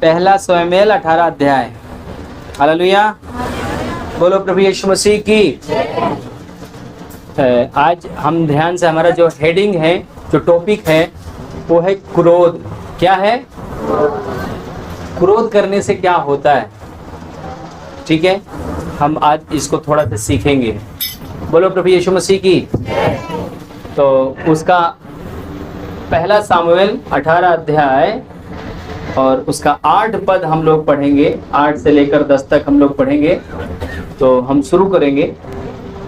पहला स्वयमेल 18 अध्याय। हालेलुया, बोलो प्रभु यीशु मसीह की। आज हम ध्यान से, हमारा जो हेडिंग है, जो टॉपिक है वो है क्रोध। क्या है? क्रोध करने से क्या होता है। ठीक है, हम आज इसको थोड़ा सा सीखेंगे। बोलो प्रभु यीशु मसीह की। तो उसका पहला सामुएल 18 अध्याय और उसका 8 पद हम लोग पढ़ेंगे, 8 से लेकर 10 तक हम लोग पढ़ेंगे। तो हम शुरू करेंगे।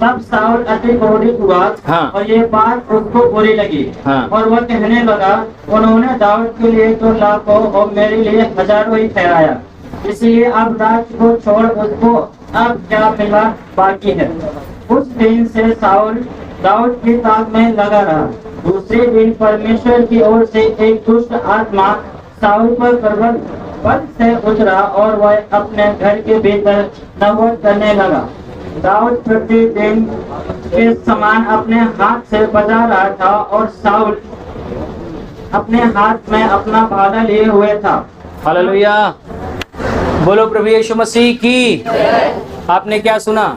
तब शाऊल अति क्रोधित हुआ। हाँ। और ये बात उसको बुरी लगी। हाँ। और वह कहने लगा, उन्होंने दाऊद के लिए तो लाखों और मेरे लिए हजारों ही ठहराया, इसलिए अब राज्य को छोड़ उसको अब क्या मिला बाकी है। उस दिन से शाऊल दाऊद की ताक में लगा रहा। दूसरे दिन परमेश्वर की ओर से एक दुष्ट आत्मा शाऊल पर पर्वत पद से उतरा और वह अपने घर के भीतर नववत करने लगा। दाऊद प्रतिदिन के समान अपने हाथ से बजा रहा था और शाऊल अपने हाथ में अपना भाला लिए हुए था। हालेलुया, बोलो प्रभु यीशु मसीह की। आपने क्या सुना?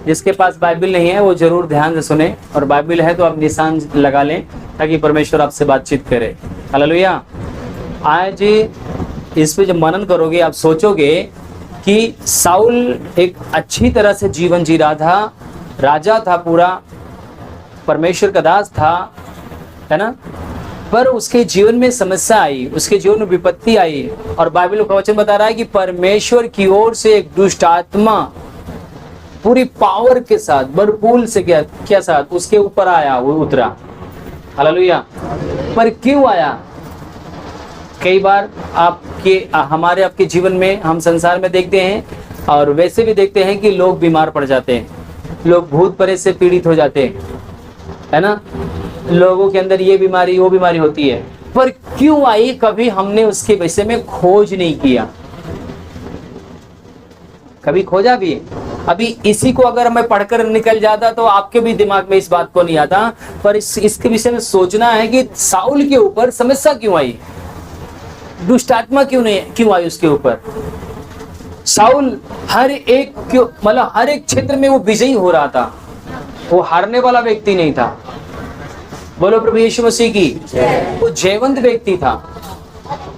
जिसके पास बाइबल नहीं है वो जरूर ध्यान से सुने, और बाइबल है तो आप निशान लगा लें ताकि परमेश्वर आपसे बातचीत करे। हालेलुया। आज इस पे जब मनन करोगे आप सोचोगे कि शाऊल एक अच्छी तरह से जीवन जी रहा था, राजा था, पूरा परमेश्वर का दास था, है ना। पर उसके जीवन में समस्या आई, उसके जीवन में विपत्ति आई, और बाइबल का वचन बता रहा है कि परमेश्वर की ओर से एक दुष्ट आत्मा पूरी पावर के साथ, बरपूल से क्या साथ उसके ऊपर आया, वो उतरा। हालेलुया। पर क्यों आया? कई बार आपके जीवन में, हम संसार में देखते हैं और वैसे भी देखते हैं कि लोग बीमार पड़ जाते हैं, लोग भूत प्रेत से पीड़ित हो जाते हैं, है ना। लोगों के अंदर ये बीमारी वो बीमारी होती है, पर क्यों आई? कभी हमने उसके विषय में खोज नहीं किया, कभी खोजा भी? अभी इसी को अगर मैं पढ़कर निकल जाता तो आपके भी दिमाग में इस बात को नहीं आता, पर इसके विषय में सोचना है कि शाऊल के ऊपर समस्या क्यों आई, दुष्ट आत्मा क्यों आई उसके ऊपर। शाऊल हर एक क्षेत्र में वो विजयी हो रहा था, वो हारने वाला व्यक्ति नहीं था। बोलो प्रभु यीशु मसीह की। वो जयवंत व्यक्ति था।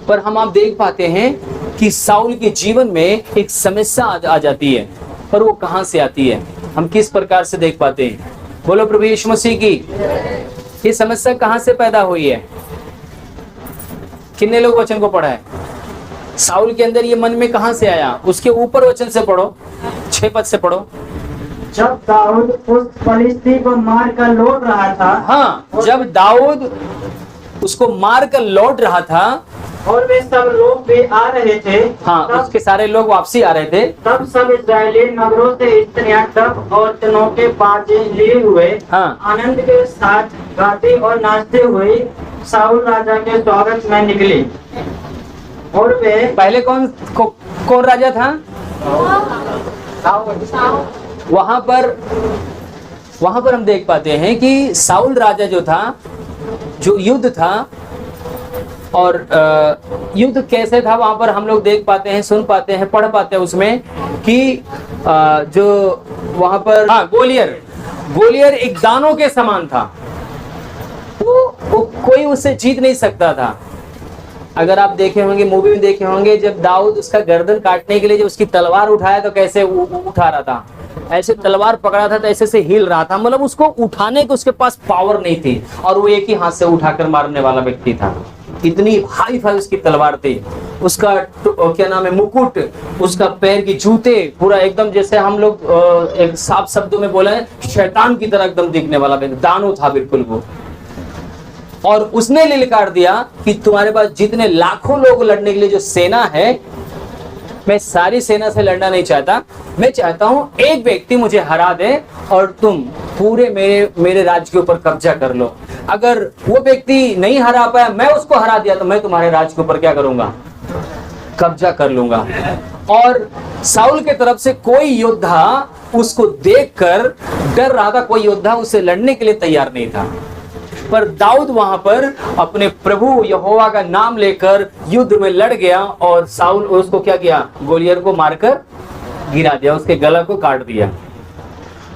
पर हम आप देख पाते हैं कि शाऊल के जीवन में एक समस्या आ जाती है, पर वो कहां से आती है, हम किस प्रकार से देख पाते हैं। बोलो प्रभु यीशु मसीह की। ये समस्या कहां से पैदा हुई है? कितने लोग वचन को पढ़ा है? शाऊल के अंदर ये मन में कहां से आया? उसके ऊपर वचन से पढ़ो, 6 पद से पढ़ो। जब दाऊद उस फलिस्ती को मार कर लौट रहा था। हाँ, जब दाऊद उसको मार कर लौट रहा था और वे सब लोग भी आ रहे थे। हाँ, उसके सारे लोग वापसी आ रहे थे। तब सब इस्राएली नगरों से स्त्रियां डफ और तनोके बाजे लिए हुए हाँ, आनंद के साथ गाती और नाचते हुए शाऊल राजा के स्वागत में निकली। और वे पहले कौन राजा था? वहां पर हम देख पाते हैं कि शाऊल राजा जो था, जो युद्ध था, और युद्ध कैसे था वहां पर हम लोग देख पाते हैं, सुन पाते हैं, पढ़ पाते हैं उसमें कि जो वहां पर गोलियर एक दानों के समान था। वो कोई उससे जीत नहीं सकता था। अगर आप देखे होंगे, मूवी में देखे होंगे, जब दाऊद उसका गर्दन काटने के लिए जब उसकी तलवार उठाया तो कैसे उठा रहा था, ऐसे तलवार पकड़ा था तो ऐसे से हिल रहा था, मतलब उसको उठाने की उसके पास पावर नहीं थी, और वो एक ही हाथ से उठाकर मारने वाला व्यक्ति था। इतनी हाई फाई उसकी तलवार थी। उसका क्या नाम है, मुकुट, उसका पैर की जूते, पूरा एकदम जैसे हम लोग एक साफ शब्दों में बोले शैतान की तरह एकदम दिखने वाला व्यक्ति, दानव था बिल्कुल वो। और उसने ललकार दिया कि तुम्हारे पास जितने लाखों लोग लड़ने के लिए जो सेना है, मैं सारी सेना से लड़ना नहीं चाहता, मैं चाहता हूं एक व्यक्ति मुझे हरा दे और तुम पूरे मेरे राज्य के ऊपर कब्जा कर लो। अगर वो व्यक्ति नहीं हरा पाया, मैं उसको हरा दिया, तो मैं तुम्हारे राज्य के ऊपर क्या करूंगा? कब्जा कर लूंगा। और शाऊल के तरफ से कोई योद्धा उसको देखकर डर रहा था, कोई योद्धा उससे लड़ने के लिए तैयार नहीं था। पर दाऊद वहां पर अपने प्रभु यहोवा का नाम लेकर युद्ध में लड़ गया और साउल उसको क्या किया, गोलियत को मारकर गिरा दिया, उसके गला को काट दिया।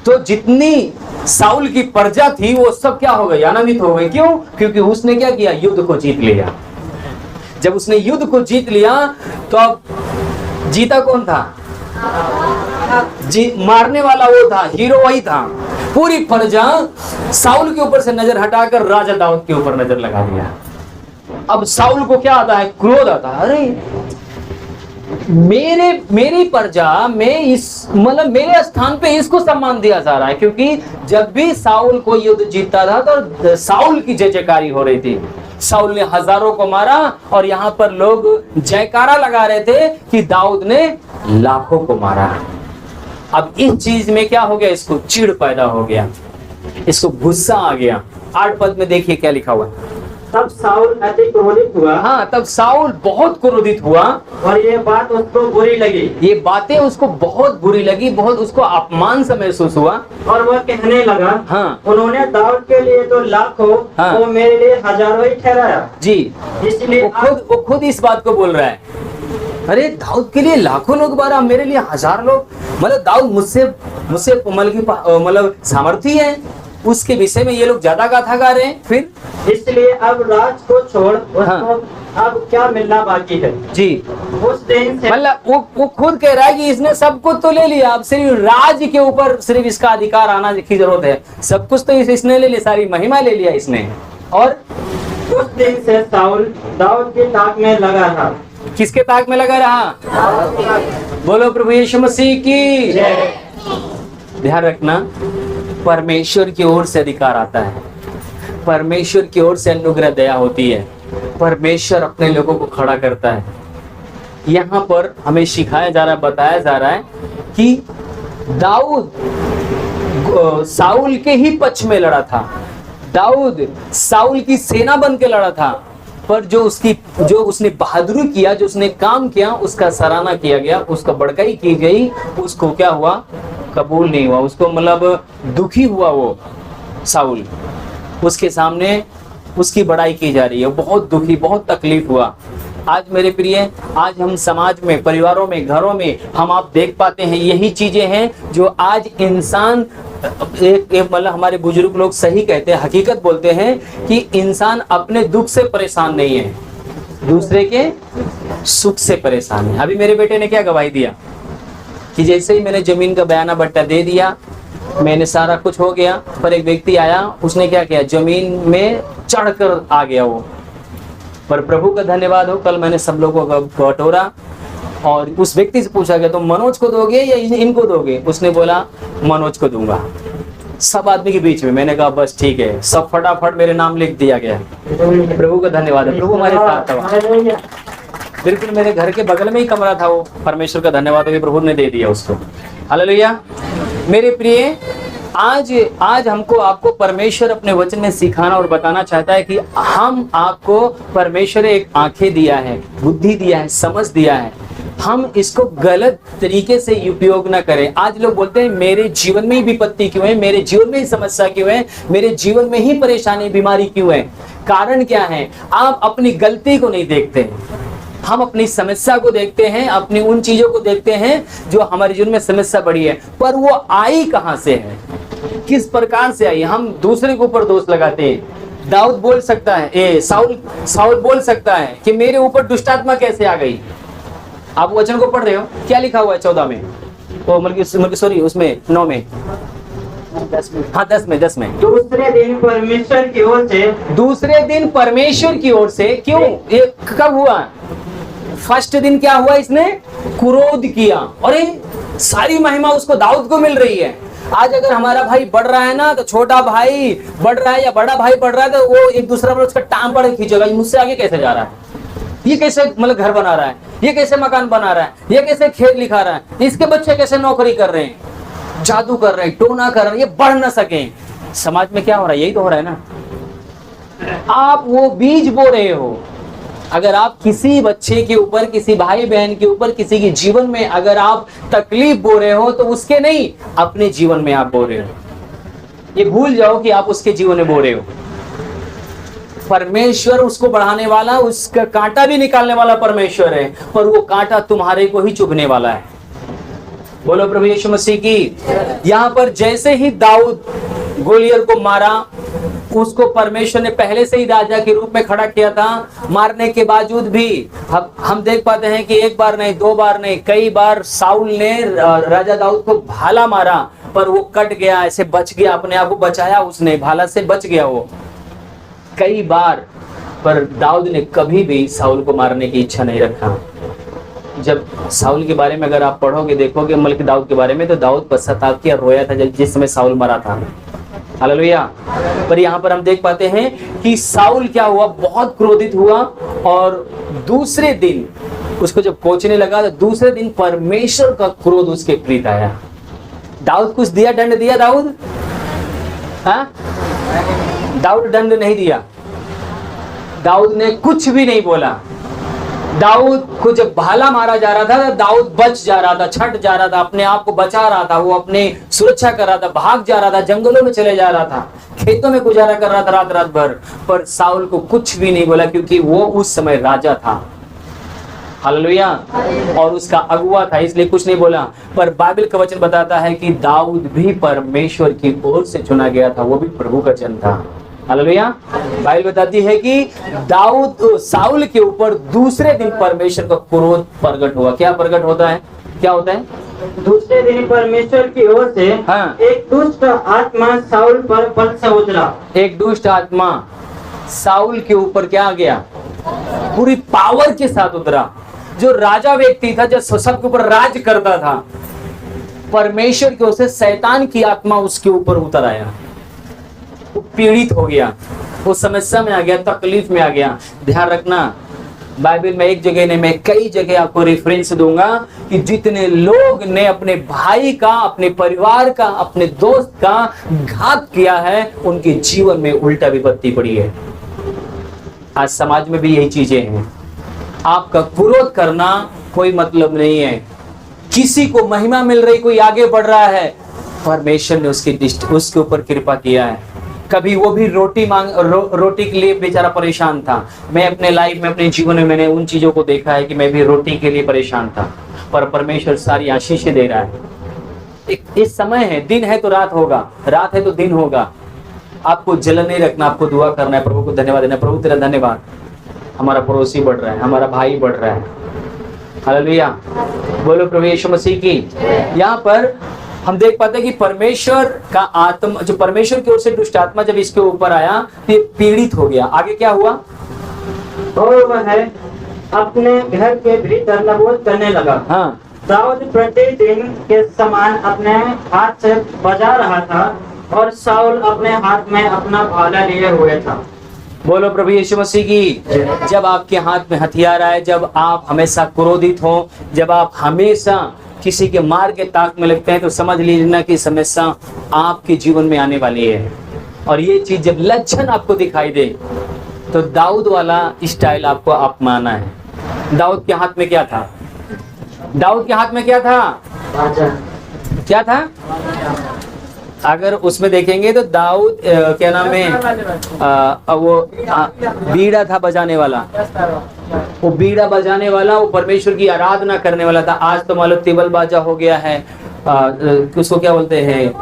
तो जितनी साउल की प्रजा थी वो सब क्या हो गई, आनंदित हो गई। क्यों? क्योंकि उसने क्या किया, युद्ध को जीत लिया। जब उसने युद्ध को जीत लिया तो अब जीता कौन था, मारने वाला वो था, हीरो वही था। पूरी प्रजा साउल के ऊपर से नजर हटाकर राजा दाऊद के ऊपर नजर लगा दिया। अब साउल को क्या आता है, क्रोध आता है। अरे मेरी प्रजा में इस मतलब मेरे स्थान पे इसको सम्मान दिया जा रहा है, क्योंकि जब भी साउल को युद्ध जीतता था तो साउल की जय जयकारी हो रही थी। साउल ने हजारों को मारा और यहाँ पर लोग जयकारा लगा रहे थे कि दाऊद ने लाखों को मारा। अब इस चीज में क्या हो गया, इसको चिढ़ पैदा हो गया, इसको गुस्सा आ गया। 8 पद में देखिए क्या लिखा हुआ है। तब साउल अति क्रोधित हुआ। हाँ, तब साउल बहुत क्रोधित हुआ और ये बात उसको बुरी लगी। ये बातें उसको बहुत बुरी लगी, बहुत उसको अपमान सा महसूस हुआ। और वह कहने लगा, हाँ, उन्होंने दाऊद के लिए तो लाखों, हाँ, वो मेरे लिए हजारों ही ठहराया जी। इसलिए वो खुद इस बात को बोल रहा है, अरे दाऊद के लिए लाखों लोग मारा, मेरे लिए 1000 लोग। मतलब दाऊद मुझसे मतलब सामर्थी है, उसके विषय में ये लोग ज्यादा गाथा गा रहे हैं। फिर इसलिए अब राज को छोड़ उसको अब क्या मिलना बाकी है जी। उस दिन से मतलब वो खुद कह रहा है कि इसने सब कुछ तो ले लिया, अब सिर्फ राज के ऊपर सिर्फ इसका अधिकार आना की जरूरत है। सब कुछ तो इसने ले लिया, सारी महिमा ले लिया इसने। और उस दिन से साउल दाऊद की ताक में लगा रहा। किसके ताक में लगा रहा? बोलो प्रभु यीशु मसीह की। ध्यान रखना, परमेश्वर की ओर से अधिकार आता है, परमेश्वर की ओर से अनुग्रह दया होती है, परमेश्वर अपने लोगों को खड़ा करता है। यहाँ पर हमें सिखाया जा रहा है, बताया जा रहा है कि दाऊद साउल के ही पक्ष में लड़ा था, दाऊद साउल की सेना बन के लड़ा था, पर जो उसने बहादुरी किया, जो उसने काम किया, उसका सराहना किया गया, उसका बड़काई की गई, उसको क्या हुआ, कबूल नहीं हुआ, उसको मतलब दुखी हुआ वो साउल, उसके सामने उसकी बड़ाई की जा रही है, बहुत दुखी, बहुत तकलीफ हुआ। आज मेरे प्रिय, आज हम समाज में, परिवारों में, घरों में हम आप देख पाते हैं, यही चीजें हैं जो आज इंसान मतलब हमारे बुजुर्ग लोग सही कहते हैं, हकीकत बोलते हैं कि इंसान अपने दुख से परेशान नहीं है, दूसरे के सुख से परेशान है। अभी मेरे बेटे ने क्या गवाही दिया कि जैसे ही मैंने जमीन का बयाना बट्टा दे दिया, मैंने सारा कुछ हो गया, पर एक व्यक्ति आया, उसने क्या किया, जमीन में चढ़कर आ गया वो। पर प्रभु का धन्यवाद हो, कल मैंने सब लोगों को बटोरा और उस व्यक्ति से पूछा गया, तुम मनोज को दोगे या इनको दोगे? उसने बोला मनोज को दूंगा। सब आदमी के बीच में मैंने कहा बस ठीक है, सब फटाफट मेरे नाम लिख दिया गया। प्रभु का धन्यवाद है, प्रभु हमारे साथ था। बिल्कुल मेरे घर के बगल में ही कमरा था वो, परमेश्वर का धन्यवाद है, प्रभु ने दे दिया उसको। हालेलुया। मेरे प्रिय, आज हमको आपको परमेश्वर अपने वचन में सिखाना और बताना चाहता है कि हम आपको परमेश्वर एक आंखें दिया है, बुद्धि दिया है, समझ दिया है, हम इसको गलत तरीके से उपयोग ना करें। आज लोग बोलते हैं मेरे जीवन में ही विपत्ति क्यों है, मेरे जीवन में ही समस्या क्यों है, मेरे जीवन में ही परेशानी, बीमारी क्यों है? कारण क्या है? आप अपनी गलती को नहीं देखते, हम अपनी समस्या को देखते हैं, अपनी उन चीजों को देखते हैं जो हमारे जीवन में समस्या बड़ी है, पर वो आई कहां से है, किस प्रकार से आई, हम दूसरे के ऊपर दोष लगाते हैं। दाऊद बोल सकता है, साउल बोल सकता है कि मेरे ऊपर दुष्टात्मा कैसे आ गई। आप वचन को पढ़ रहे हो, क्या लिखा हुआ है 14 में, सॉरी उसमें 9 में, 10 में दूसरे दिन परमेश्वर की ओर से, दूसरे दिन परमेश्वर की ओर से। क्यों? ये कब हुआ? फर्स्ट दिन क्या हुआ, इसने क्रोध किया और सारी महिमा उसको दाऊद को मिल रही है। आज अगर हमारा भाई बढ़ रहा है ना, तो छोटा भाई बढ़ रहा है या बड़ा भाई बढ़ रहा है, तो वो एक दूसरा पर उसका टांग पड़ खींचेगा, मुझसे आगे कैसे जा रहा है, ये कैसे मतलब घर बना रहा है, ये कैसे मकान बना रहा है, ये कैसे खेत लिखा रहा है, इसके बच्चे कैसे नौकरी कर रहे हैं, जादू कर रहे हैं, टोना कर रहे हैं, ये बढ़ ना सके। समाज में क्या हो रहा है? यही तो हो रहा है ना। आप वो बीज बो रहे हो। अगर आप किसी बच्चे के ऊपर, किसी भाई बहन के ऊपर, किसी के जीवन में अगर आप तकलीफ बो रहे हो, तो उसके नहीं, अपने जीवन में आप बो रहे हो। ये भूल जाओ कि आप उसके जीवन में बो रहे हो। परमेश्वर उसको बढ़ाने वाला, उसका कांटा भी निकालने वाला परमेश्वर है, पर वो कांटा तुम्हारे को ही चुभने वाला है। बोलो प्रभु यीशु मसीह की। यहाँ पर जैसे ही दाऊद गोलियत को मारा, उसको परमेश्वर ने पहले से ही राजा के रूप में खड़ा किया था। मारने के बावजूद भी हम देख पाते हैं कि एक बार नहीं, दो बार नहीं, कई बार साउल ने राजा दाऊद को भाला मारा, पर वो कट गया, ऐसे बच गया, अपने आप को बचाया उसने, भाला से बच गया वो कई बार। पर दाऊद ने कभी भी साउल को मारने की इच्छा नहीं रखा। जब साउल के बारे में अगर आप पढ़ोगे, देखोगे मलिक दाऊद के बारे में, तो दाऊद पश्चाताप किया, रोया था जब जिस समय साउल मरा था। हालेलुया। पर यहाँ पर हम देख पाते हैं कि साउल क्या हुआ, बहुत क्रोधित हुआ, और दूसरे दिन उसको जब कोचने लगा, तो दूसरे दिन परमेश्वर का क्रोध उसके प्रीत आया। दाऊद कुछ दिया, दंड दिया दाऊद? हाँ, दाऊद दंड नहीं दिया, दाऊद ने कुछ भी नहीं बोला। दाऊद को जब भाला मारा जा रहा था, दाऊद बच जा रहा था, छट जा रहा था, अपने आप को बचा रहा था, वो अपने सुरक्षा कर रहा था, भाग जा रहा था, जंगलों में चले जा रहा था, खेतों में गुजारा कर रहा था रात रात भर, पर साउल को कुछ भी नहीं बोला, क्योंकि वो उस समय राजा था। हालेलुया। और उसका अगुआ था, इसलिए कुछ नहीं बोला। पर बाइबल का वचन बताता है कि दाऊद भी परमेश्वर की ओर से चुना गया था, वो भी प्रभु का जन था। हालेलुया। बाइबल बताती है कि दाऊद साउल के ऊपर दूसरे दिन परमेश्वर का क्रोध प्रकट हुआ। क्या प्रकट होता है, क्या होता है? दूसरे दिन परमेश्वर की ओर से हाँ। एक दुष्ट आत्मा साउल पर बल से उतरा। एक दुष्ट आत्मा साउल के ऊपर क्या आ गया? पूरी पावर के साथ उतरा। जो राजा व्यक्ति था, जो सबके ऊपर राज करता था, परमेश्वर की ओर से शैतान की आत्मा उसके ऊपर उतर आया। वो पीड़ित हो गया, वो समस्या में आ गया, तकलीफ में आ गया। ध्यान रखना, बाइबल में एक जगह नहीं, मैं कई जगह आपको रेफरेंस दूंगा कि जितने लोग ने अपने भाई का, अपने परिवार का, अपने दोस्त का घात किया है, उनके जीवन में उल्टा विपत्ति पड़ी है। आज समाज में भी यही चीजें हैं। आपका क्रोध करना कोई मतलब नहीं है। किसी को महिमा मिल रही, कोई आगे बढ़ रहा है, परमेश्वर ने उसके ऊपर कृपा किया है। कभी वो भी रोटी के लिए बेचारा परेशान था। मैं अपने लाइफ में, अपने जीवन में मैंने उन चीजों को देखा है कि मैं भी रोटी के लिए परेशान था, पर परमेश्वर सारी आशीषें दे रहा है। इस समय है, दिन है तो रात होगा, रात है तो दिन होगा। आपको जलन नहीं रखना, आपको दुआ करना है, प्रभु को धन्यवाद देना। प्रभु तेरा धन्यवाद, हमारा पड़ोसी बढ़ रहा है, हमारा भाई बढ़ रहा है। हालेलुया। बोलो प्रभु यीशु मसीह की। यहाँ पर हम देख पाते हैं कि परमेश्वर का आत्मा, जो परमेश्वर की ओर से दुष्ट आत्मा जब इसके ऊपर आया तो ये पीड़ित हो गया। आगे क्या हुआ? और वह अपने घर के भीतर नबूवत करने लगा। हाँ। दाऊद प्रतिदिन के समान अपने हाथ से बजा रहा था, और साउल अपने हाथ में अपना भाला लिए हुए था। बोलो प्रभु यीशु मसीह की। जब आपके हाथ में हथियार आए, जब आप हमेशा क्रोधित हो, जब आप हमेशा किसी के मार के ताक में लगते हैं, तो समझ लीजिए कि समस्या आपके जीवन में आने वाली है। और ये चीज जब लक्षण आपको दिखाई दे, तो दाऊद वाला स्टाइल आपको अपनाना है। दाऊद के हाथ में क्या था? दाऊद के हाथ में क्या था? क्या था? अगर उसमें देखेंगे तो दाऊद क्या नाम है, बीड़ा था बजाने वाला। वो बीड़ा बजाने वाला, वो परमेश्वर की आराधना करने वाला था। आज तो मालूम तिबल बाजा हो गया है, उसको क्या बोलते हैं,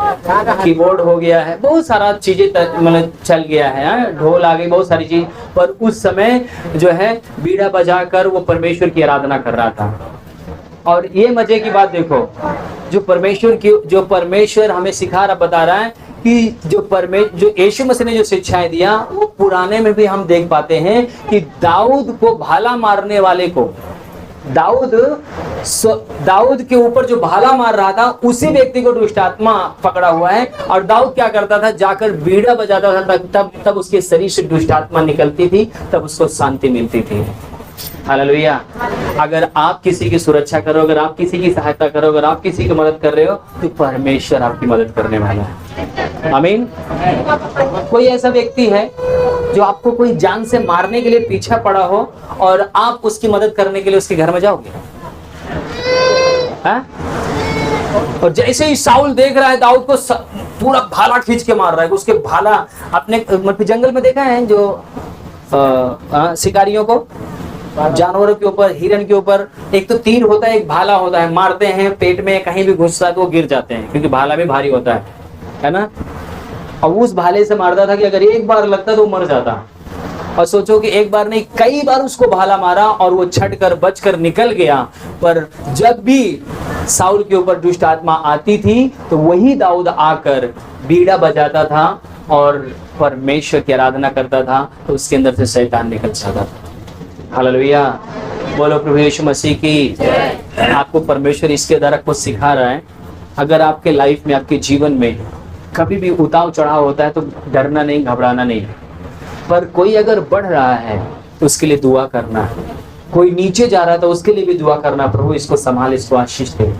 कीबोर्ड हो गया है, बहुत सारा चीजें मतलब चल गया है, ढोल आ गई, बहुत सारी चीज। पर उस समय जो है बीड़ा बजाकर वो परमेश्वर की आराधना कर रहा था। और ये मजे की बात देखो, जो परमेश्वर हमें सिखा रहा, बता रहा है कि जो यीशु मसीह ने जो शिक्षाएं दिया, वो पुराने में भी हम देख पाते हैं कि दाऊद को भाला मारने वाले को, दाऊद के ऊपर जो भाला मार रहा था, उसी व्यक्ति को दुष्ट आत्मा पकड़ा हुआ है। और दाऊद क्या करता था? जाकर बीड़ा बजाता था, तब उसके शरीर से दुष्ट आत्मा निकलती थी, तब उसको शांति मिलती थी। हालेलुया। अगर आप किसी की सुरक्षा करो, अगर आप किसी की सहायता करो, अगर आप किसी की मदद कर रहे हो, तो परमेश्वर आपकी मदद करने वाला है। आमीन। कोई ऐसा व्यक्ति है जो आपको कोई जान से मारने के लिए पीछा पड़ा हो, और आप उसकी मदद करने के लिए उसके घर में जाओगे? हाँ? और जैसे ही साउल देख रहा है दाऊद को, पूरा भाला खींच के मार रहा है, उसके भाला अपने जंगल में देखा है, जो शिकारियों को, जानवरों के ऊपर, हिरन के ऊपर एक तो तीर होता है, एक भाला होता है, मारते हैं पेट में कहीं भी घुसता है तो वो गिर जाते हैं क्योंकि भाला भी भारी होता है ना। और उस भाले से मारता था कि अगर एक बार लगता तो वो मर जाता। और सोचो कि एक बार नहीं कई बार उसको भाला मारा और वो छट कर बच कर निकल गया। पर जब भी साउल के ऊपर दुष्ट आत्मा आती थी तो वही दाऊद आकर बीड़ा बजाता था और परमेश्वर की आराधना करता था, तो उसके अंदर से शैतान निकल जाता था। हालेलुया, बोलो प्रभु यीशु मसीह की। आपको परमेश्वर इसके द्वारा कुछ सिखा रहा है। अगर आपके लाइफ में, आपके जीवन में कभी भी उतार चढ़ाव होता है तो डरना नहीं, घबराना नहीं, पर कोई अगर बढ़ रहा है तो उसके लिए दुआ करना है। कोई नीचे जा रहा है तो उसके लिए भी दुआ करना, प्रभु इसको संभाल, इसको आशीष दे।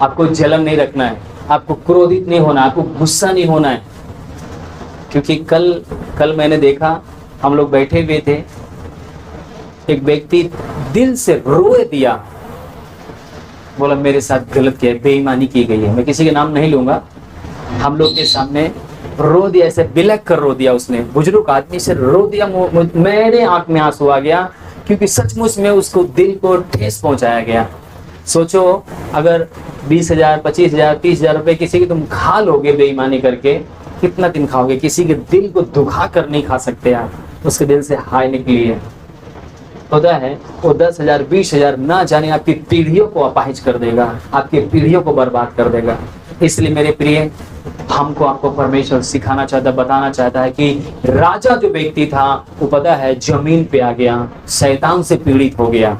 आपको जलन नहीं रखना है, आपको क्रोधित नहीं होना, आपको गुस्सा नहीं होना है। क्योंकि कल मैंने देखा, हम लोग बैठे हुए थे, एक व्यक्ति दिल से रोए दिया, बोला मेरे साथ गलत किया, बेईमानी की गई है। मैं किसी के नाम नहीं लूंगा, हम लोग के सामने रो दिया, ऐसे बिलक कर रो दिया उसने, बुजुर्ग आदमी से रो दिया। मेरे आंख में आंसू आ गया क्योंकि सचमुच में उसको दिल को ठेस पहुंचाया गया। सोचो अगर 20,000, 25,000, 30,000 रुपए किसी की तुम खा लोगे बेईमानी करके, कितना दिन खाओगे? किसी के दिल को दुखा कर नहीं खा सकते आप, उसके दिल से हाय निकली है। होता है वो 10,000, 20,000 ना जाने आपकी पीढ़ियों को अपाहिज कर देगा, आपकी पीढ़ियों को बर्बाद कर देगा। इसलिए मेरे प्रिय, हमको आपको परमेश्वर सिखाना चाहता, बताना चाहता है कि राजा जो व्यक्ति था वो पता है जमीन पे आ गया, शैतान से पीड़ित हो गया,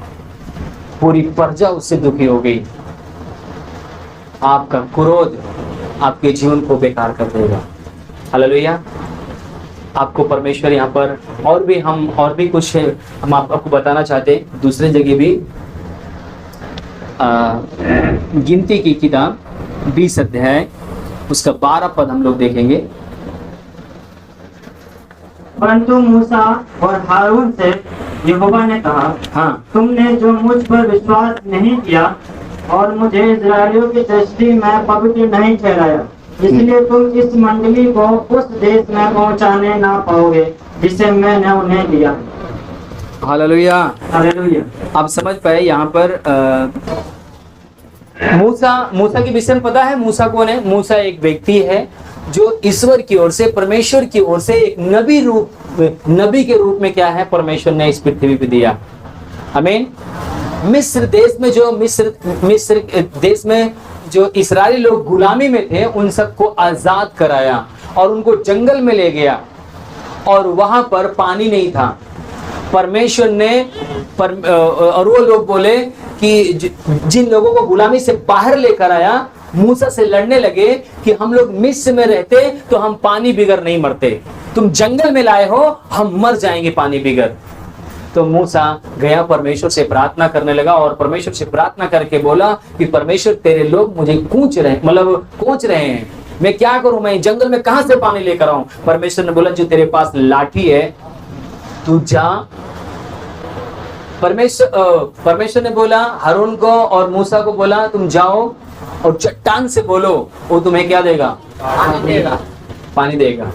पूरी प्रजा उससे दुखी हो गई। आपका क्रोध आपके जीवन को बेकार कर देगा। हालेलुया। आपको परमेश्वर यहाँ पर और भी कुछ हम आपको बताना चाहते हैं। दूसरे जगह भी गिनती की किताब 20 अध्याय उसका 12 पद हम लोग देखेंगे। परंतु मूसा और हारून से यहोवा ने कहा, हाँ, तुमने जो मुझ पर विश्वास नहीं किया और मुझे इस्राएलियों की दृष्टि में पवित्र नहीं ठहराया, इसलिए तुम इस मंडली को उस देश में पहुंचाने ना पाओगे जिसे मैंने उन्हें दिया। हालेलुया। हालेलुया। आप समझ पाए यहाँ पर मूसा के विषय में पता है मूसा कौन है? मूसा एक व्यक्ति है जो ईश्वर की ओर से, परमेश्वर की ओर से एक नबी के रूप में क्या है परमेश्वर ने इस पृथ्वी पे दिया। आमीन। मिस्र देश में जो इस्राएली लोग गुलामी में थे उन सबको आजाद कराया और उनको जंगल में ले गया और वहां पर पानी नहीं था। परमेश्वर ने और वो लोग बोले कि जिन लोगों को गुलामी से बाहर लेकर आया, मूसा से लड़ने लगे कि हम लोग मिस्र में रहते तो हम पानी बिगर नहीं मरते, तुम जंगल में लाए हो, हम मर जाएंगे पानी बिगर। तो मूसा गया, परमेश्वर से प्रार्थना करने लगा और परमेश्वर से प्रार्थना करके बोला कि परमेश्वर तेरे लोग मुझे कोच रहे हैं, मैं क्या करूं, मैं जंगल में कहां से पानी लेकर आऊं? परमेश्वर ने बोला जो तेरे पास लाठी है तू जा। परमेश्वर ने बोला हारून को और मूसा को बोला तुम जाओ और चट्टान से बोलो, वो तुम्हें क्या देगा? पानी देगा।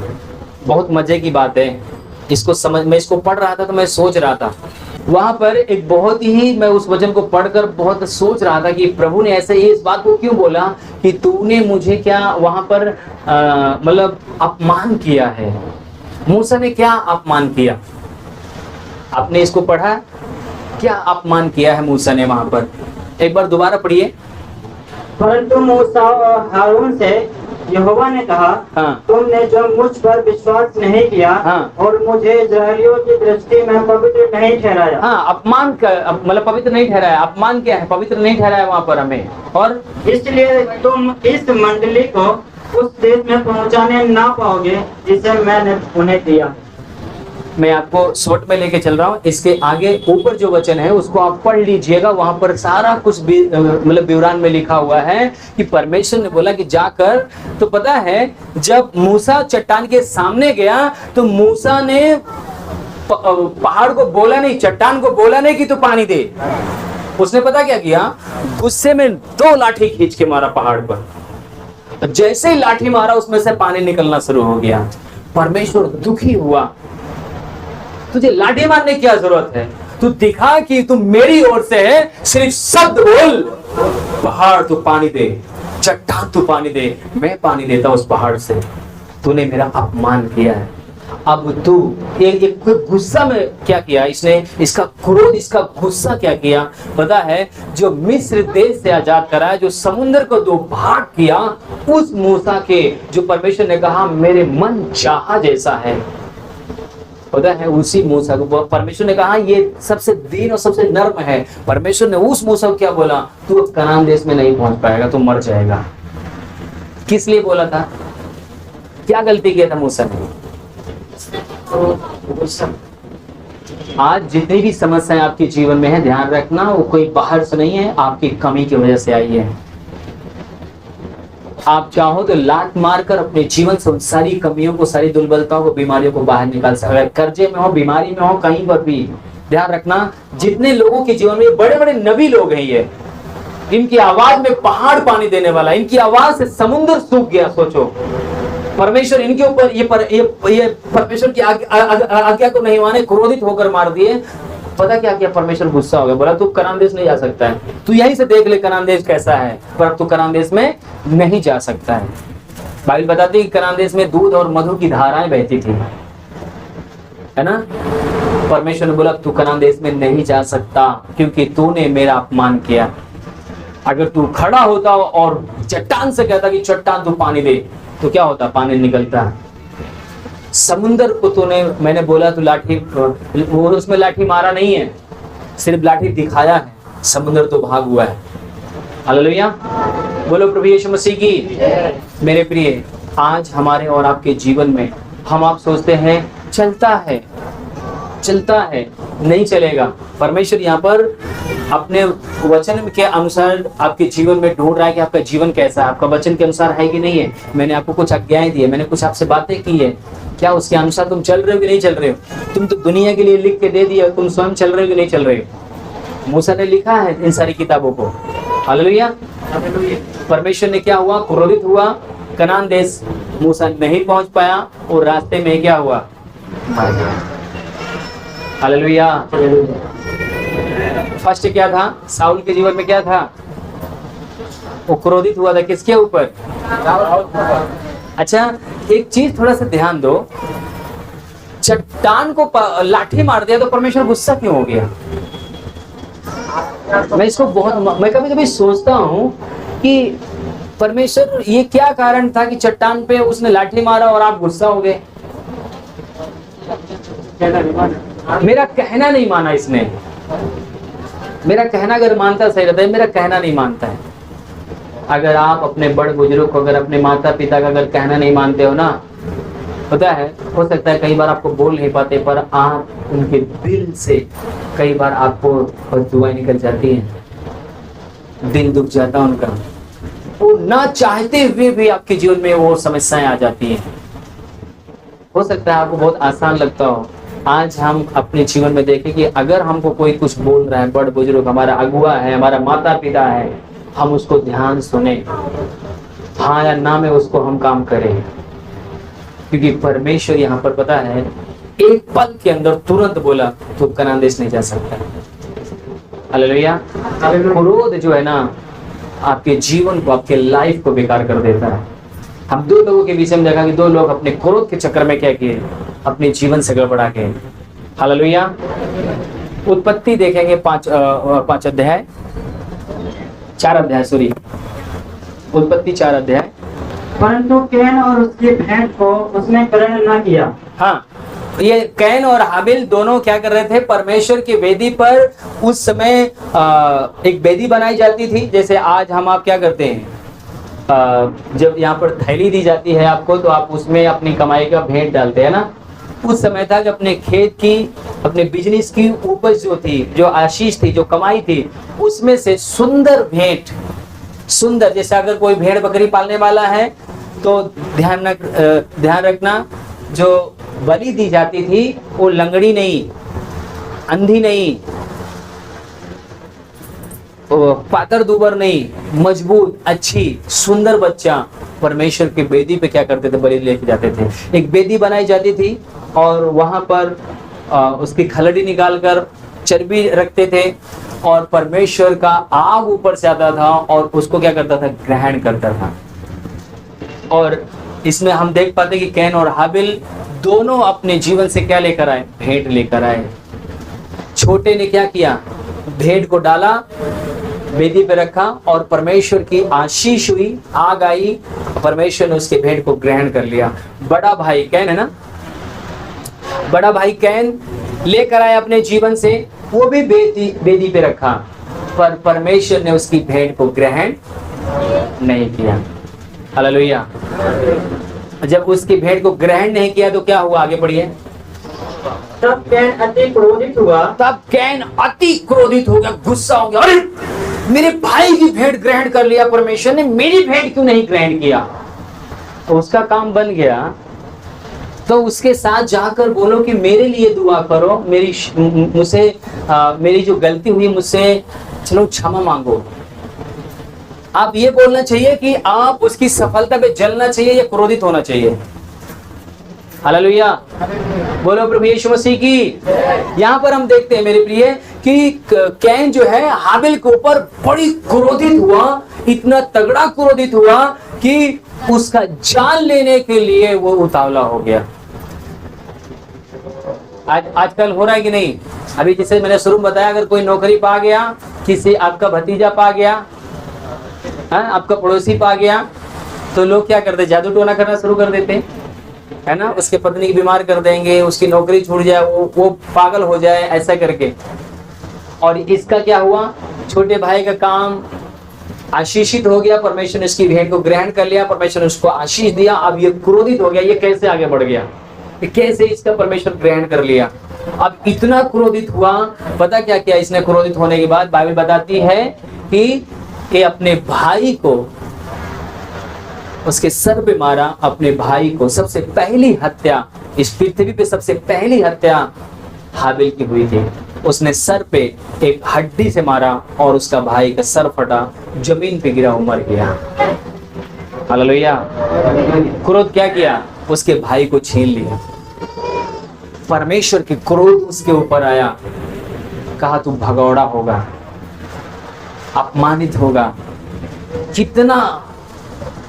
बहुत मजे की बात है। मैं इसको पढ़ रहा था तो मैं सोच रहा था वहां पर एक बहुत ही, मैं उस वचन को पढ़कर बहुत सोच रहा था कि प्रभु ने ऐसे ही इस बात को क्यों बोला कि तूने मुझे क्या वहां पर मतलब अपमान किया है। मूसा ने क्या अपमान किया? आपने इसको पढ़ा? क्या अपमान किया है मूसा ने वहां पर? एक बार दोबारा पढ़िए। परंतु मूसा और हारून से यहोवा ने कहा, हाँ, तुमने जो मुझ पर विश्वास नहीं किया, हाँ, और मुझे इस्राएलियों की दृष्टि में पवित्र नहीं ठहराया। हाँ, अपमान मतलब पवित्र नहीं ठहराया। अपमान क्या है? पवित्र नहीं ठहराया वहां पर हमें। और इसलिए तुम इस मंडली को उस देश में पहुंचाने ना पाओगे जिसे मैंने उन्हें दिया। मैं आपको शॉर्ट में लेके चल रहा हूँ। इसके आगे ऊपर जो वचन है उसको आप पढ़ लीजिएगा, वहां पर सारा कुछ मतलब विवरण में लिखा हुआ है कि परमेश्वर ने बोला कि जाकर। तो पता है जब मूसा चट्टान के सामने गया तो मूसा ने पहाड़ को बोला नहीं, चट्टान को बोला नहीं कि तू पानी दे। उसने पता क्या किया? गुस्से में 2 लाठी खींच के मारा पहाड़ पर। जैसे ही लाठी मारा उसमें से पानी निकलना शुरू हो गया। परमेश्वर दुखी हुआ तुझे लाठी मारने की क्या जरूरत है, तू दिखा कि तू मेरी ओर से है, सिर्फ शब्द बोल, पहाड़ तू पानी दे, चट्टान तू पानी दे, मैं पानी देता उस पहाड़ से। तूने मेरा अपमान किया है, अब तू एक गुस्सा में क्या किया इसने, इसका क्रोध, इसका गुस्सा क्या किया पता है, जो मिस्र देश से आजाद कराया, जो समुद्र को दो भाग किया, उस मूसा के जो परमेश्वर ने कहा मेरे मन चाहा जैसा है, पता है उसी मूसा को परमेश्वर ने कहा ये सबसे दीन और सबसे नर्म है। परमेश्वर ने उस मूसा को क्या बोला, तू कनान देश में नहीं पहुंच पाएगा, तू मर जाएगा। किस लिए बोला था, क्या गलती किया था मूसा ने? आज जितनी भी समस्याएं आपके जीवन में है, ध्यान रखना वो कोई बाहर से नहीं है, आपकी कमी की वजह से आई है। आप चाहो तो लात मारकर अपने जीवन से उन सारी कमियों को, सारी दुर्बलताओं को, बीमारियों को बाहर निकाल सकते हैं। कर्जे में हो, बीमारी में हो, कहीं पर भी ध्यान रखना, जितने लोगों के जीवन में बड़े बड़े नबी लोग हैं, ये इनकी आवाज में पहाड़ पानी देने वाला, इनकी आवाज से समुद्र सूख गया। सोचो परमेश्वर इनके ऊपर ये परमेश्वर की आज्ञा को नहीं माने, क्रोधित होकर मार दिए। पता क्या किया, परमेश्वर गुस्सा हो गया, बोला तू कनान देश नहीं जा सकता है, तू यहीं से देख ले कनान देश कैसा है, पर अब तू कनान देश में नहीं जा सकता है। बाइबल बताती है कि कनान देश में दूध और मधु की धाराएं बहती थी, है ना। परमेश्वर ने बोला तू कनान देश में नहीं जा सकता क्योंकि तूने मेरा अपमान किया। अगर तू खड़ा होता और चट्टान से कहता कि चट्टान तू पानी दे, तो क्या होता, पानी निकलता। समुंदर को तूने, मैंने बोला तू लाठी, वो उसमें लाठी मारा नहीं है, सिर्फ लाठी दिखाया है, समुंदर तो भाग हुआ है। हालेलुया, बोलो प्रभु यीशु मसीह की। मेरे प्रिय, आज हमारे और आपके जीवन में हम आप सोचते हैं चलता है, नहीं चलेगा। परमेश्वर यहाँ पर अपने वचन के अनुसार आपके जीवन में ढूंढ रहा है कि आपका जीवन कैसा है, आपका वचन के अनुसार है कि नहीं है। मैंने आपको कुछ आज्ञाएं दी है, मैंने कुछ आपसे बातें की है, क्या उसके अनुसार तुम चल रहे हो कि नहीं चल रहे हो? तुम तो दुनिया के लिए लिख के दे दिया, तुम स्वयं चल रहे हो कि नहीं चल रहे हो? मूसा ने लिखा है इन सारी किताबों को। हालेलुया। परमेश्वर ने क्या हुआ, क्रोधित हुआ, कनान देश मूसा नहीं पहुंच पाया और रास्ते में क्या हुआ, मर गया। हालेलुया। फर्स्ट क्या था, साउल के जीवन में क्या था, वो क्रोधित हुआ था किसके ऊपर? अच्छा, एक चीज थोड़ा सा ध्यान दो, चट्टान को लाठी मार दिया तो परमेश्वर गुस्सा क्यों हो गया? मैं कभी कभी सोचता हूँ कि परमेश्वर ये क्या कारण था कि चट्टान पे उसने लाठी मारा और आप गुस्सा हो गए? मेरा कहना नहीं माना इसने। मेरा कहना अगर मानता सही रहता है, मेरा कहना नहीं मानता है। अगर आप अपने बड़ बुजुर्ग को, अगर अपने माता पिता का अगर कहना नहीं मानते हो ना, पता है हो सकता है कई बार आपको बोल नहीं पाते, पर आप उनके दिल से कई बार आपको दुआएं निकल जाती हैं, दिल दुख जाता उनका, वो ना चाहते हुए भी आपके जीवन में वो समस्याएं आ जाती हैं। हो सकता है आपको बहुत आसान लगता हो। आज हम अपने जीवन में देखें कि अगर हमको कोई कुछ बोल रहा है, बड़ बुजुर्ग, हमारा अगुआ है, हमारा माता पिता है, हम उसको ध्यान सुने, हाँ या ना में उसको हम काम करें, क्योंकि परमेश्वर यहाँ पर पता है एक पल के अंदर तुरंत बोला तो कनान देश नहीं जा सकता। हालेलुया। क्रोध जो है ना आपके जीवन को, आपके लाइफ को बेकार कर देता है। हम दो लोगों के बीच में देखा कि दो लोग अपने क्रोध के चक्कर में क्या किए, अपने जीवन से गड़बड़ा के। हालेलुया। उत्पत्ति देखेंगे 4 अध्याय, उत्पत्ति 4 अध्याय। परंतु कैन और उसकी भेंट को उसने ग्रहण न किया। हाँ, ये कैन और हाबिल दोनों क्या कर रहे थे, परमेश्वर की वेदी पर उस समय एक वेदी बनाई जाती थी। जैसे आज हम आप क्या करते हैं, जब यहाँ पर थैली दी जाती है आपको, तो आप उसमें अपनी कमाई का भेंट डालते हैं ना। उस समय था कि अपने खेत की, अपने बिजनेस की उपज जो थी, जो आशीष थी, जो कमाई थी, उसमें से सुंदर भेंट, सुंदर, जैसे अगर कोई भेड़ बकरी पालने वाला है तो ध्यान रखना, जो बलि दी जाती थी वो लंगड़ी नहीं, अंधी नहीं, पातर दुबर नहीं, मजबूत, अच्छी, सुंदर बच्चा परमेश्वर की वेदी पे क्या करते थे, बलि लेके जाते थे। एक वेदी बनाई जाती थी और वहां पर उसकी खलड़ी निकालकर चर्बी रखते थे और परमेश्वर का आग ऊपर से आता था और उसको क्या करता था, ग्रहण करता था। और इसमें हम देख पाते कि कैन और हाबिल दोनों अपने जीवन से क्या लेकर आए, भेंट लेकर आए। छोटे ने क्या किया, भेंट को डाला, वेदी पे रखा और परमेश्वर की आशीष हुई, आग आई, परमेश्वर ने उसके भेंट को ग्रहण कर लिया। बड़ा भाई कैन है ना, बड़ा भाई कैन लेकर आया अपने जीवन से, वो भी वेदी पे रखा, पर परमेश्वर ने उसकी भेंट को ग्रहण नहीं किया। हालेलुया। जब उसकी भेंट को ग्रहण नहीं किया तो क्या हुआ, आगे पढ़िए। तब कैन अति क्रोधित हुआ। तब कैन अति क्रोधित हो गया, गुस्सा हो गया, अरे मेरे भाई की भेंट ग्रहण कर लिया परमेश्वर ने, मेरी भेंट क्यों नहीं ग्रहण किया। तो उसका काम बन गया, तो उसके साथ जाकर बोलो कि मेरे लिए दुआ करो, मेरी जो गलती हुई मुझसे चलो क्षमा मांगो। आप ये बोलना चाहिए कि आप उसकी सफलता पे जलना चाहिए या क्रोधित होना चाहिए। हालेलुया, बोलो प्रभु यीशु मसीह की। यहाँ पर हम देखते हैं मेरे प्रिय कि कैन जो है हाबिल के ऊपर बड़ी क्रोधित हुआ, इतना तगड़ा क्रोधित हुआ कि उसका जान लेने के लिए वो उतावला हो गया। आजकल हो रहा है कि नहीं। अभी जैसे मैंने शुरू में बताया, अगर कोई नौकरी पा गया, किसी आपका भतीजा पा गया, आपका पड़ोसी पा गया, तो लोग क्या करते, जादू टोना करना शुरू कर देते है ना। उसके पत्नी की बीमार कर देंगे, उसकी नौकरी छूट जाए, वो पागल हो जाए, ऐसा करके। और इसका क्या हुआ, छोटे भाई का काम आशीषित हो गया, परमेश्वर ने इसकी भेंट को ग्रहण कर लिया, परमेश्वर ने उसको आशीष दिया। अब ये क्रोधित हो गया, ये कैसे आगे बढ़ गया, कैसे इसका परमेश्वर ग्रहण कर लिया। अब इतना क्रोधित हुआ, पता क्या किया इसने। क्रोधित होने के बाद बाइबल बताती है कि ये अपने भाई को उसके सर पे मारा, अपने भाई को। सबसे पहली हत्या इस पृथ्वी पे, सबसे पहली हत्या हाबिल की हुई थी। उसने सर पे एक हड्डी से मारा और उसका भाई का सर फटा, जमीन पे गिरा, मर गया। हालेलुया। क्रोध क्या किया, उसके भाई को छीन लिया। परमेश्वर की क्रोध उसके ऊपर आया, कहा तू भगौड़ा होगा, अपमानित होगा। कितना,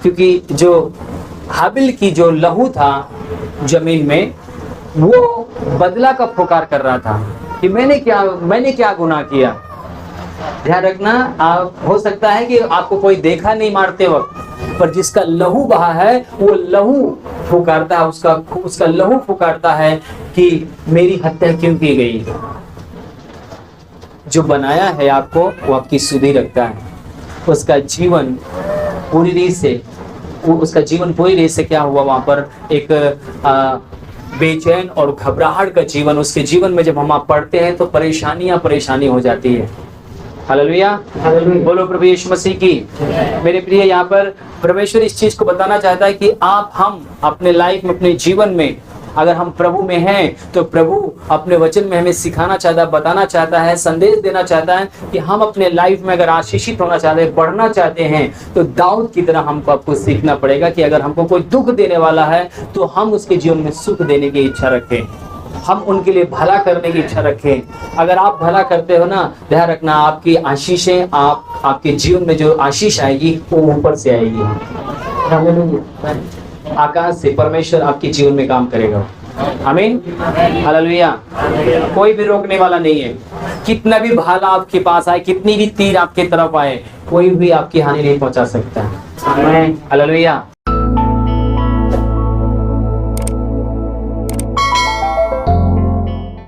क्योंकि जो हाबिल की जो लहू था जमीन में, वो बदला का पुकार कर रहा था कि मैंने क्या गुनाह किया। ध्यान रखना, आप हो सकता है कि आपको कोई देखा नहीं मारते वक्त, पर जिसका लहू बहा है वो लहू फुकारता है, उसका लहू फुकारता है कि मेरी हत्या क्यों की गई। जो बनाया है आपको वो आपकी सुधि रखता है। उसका जीवन पूरी रीत से क्या हुआ, वहां पर एक बेचैन और घबराहट का जीवन उसके जीवन में जब हम आप पढ़ते हैं तो परेशानी हो जाती है। हालेलुया, बोलो प्रभु यीशु मसीह की। मेरे प्रिय, यहाँ पर परमेश्वर इस चीज को बताना चाहता है कि हम अपने लाइफ में, अपने जीवन में अगर हम प्रभु में हैं तो प्रभु अपने वचन में हमें सिखाना चाहता है, बताना चाहता है, संदेश देना चाहता है कि हम अपने लाइफ में अगर आशीषित होना चाहते हैं, बढ़ना चाहते हैं, तो दाऊद की तरह हमको आपको सीखना पड़ेगा कि अगर हमको कोई दुख देने वाला है तो हम उसके जीवन में सुख देने की इच्छा रखें, हम उनके लिए भला करने की इच्छा रखें। अगर आप भला करते हो ना, ध्यान रखना आपकी आशीषें, आपके जीवन में जो आशीष आएगी वो ऊपर से आएगी। आकाश से परमेश्वर आपके जीवन में काम करेगा। आमीन, हालेलुया। कोई भी रोकने वाला नहीं है। कितना भी भाला आपके पास आए, कितनी भी तीर आपके तरफ आए, कोई भी आपकी हानि नहीं पहुंचा सकता है। हालेलुया।